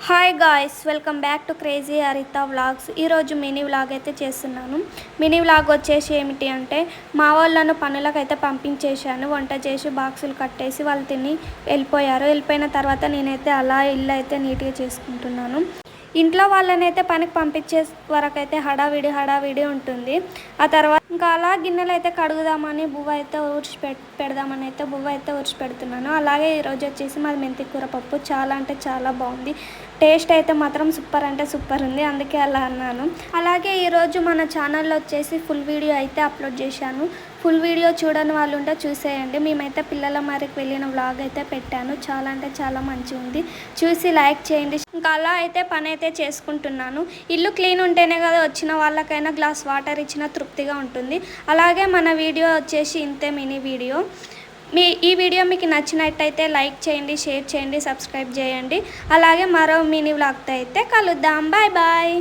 Hi guys, welcome back to crazy హరిత vlogs. ఈరోజు mini vlog అయితే చేస్తున్నాను. మినీ వ్లాగ్ వచ్చేసి ఏమిటి అంటే, మా వాళ్ళను పనులకైతే పంపించేశాను. వంట చేసి బాక్సులు కట్టేసి వాళ్ళు తిని వెళ్ళిపోయారు. వెళ్ళిపోయిన తర్వాత నేనైతే అలా ఇల్లు అయితే నీట్గా చేసుకుంటున్నాను. ఇంట్లో వాళ్ళనైతే పనికి పంపించే వరకు అయితే హడావిడి ఉంటుంది. ఆ తర్వాత ఇంకా అలా గిన్నెలు అయితే కడుగుదామని బువ్వ అయితే పెడదామని అయితే బువ్వ అయితే పెడుతున్నాను. అలాగే ఈరోజు వచ్చేసి మాది మెంతి కూర పప్పు. చాలా అంటే చాలా బాగుంది. టేస్ట్ అయితే మాత్రం సూపర్ అంటే సూపర్ ఉంది, అందుకే అలా అన్నాను. అలాగే ఈరోజు మన ఛానల్లో వచ్చేసి ఫుల్ వీడియో అయితే అప్లోడ్ చేశాను. ఫుల్ వీడియో చూడని వాళ్ళు ఉంటే చూసేయండి. మేమైతే పిల్లల మరికి వెళ్ళిన వ్లాగ్ అయితే పెట్టాను. చాలా అంటే చాలా మంచిగా ఉంది, చూసి లైక్ చేయండి. ఇంకా అలా అయితే పని అయితే చేసుకుంటున్నాను. ఇల్లు క్లీన్ ఉంటేనే కదా వచ్చిన వాళ్ళకైనా గ్లాస్ వాటర్ ఇచ్చిన తృప్తిగా ఉంటుంది. అలాగే మన వీడియో వచ్చేసి ఇంతే, మినీ వీడియో. ఈ వీడియో మీకు నచ్చినట్టయితే లైక్ చేయండి, షేర్ చేయండి, సబ్స్క్రైబ్ చేయండి. అలాగే మరో మినీ వ్లాగ్తో అయితే కలుద్దాం. Bye bye.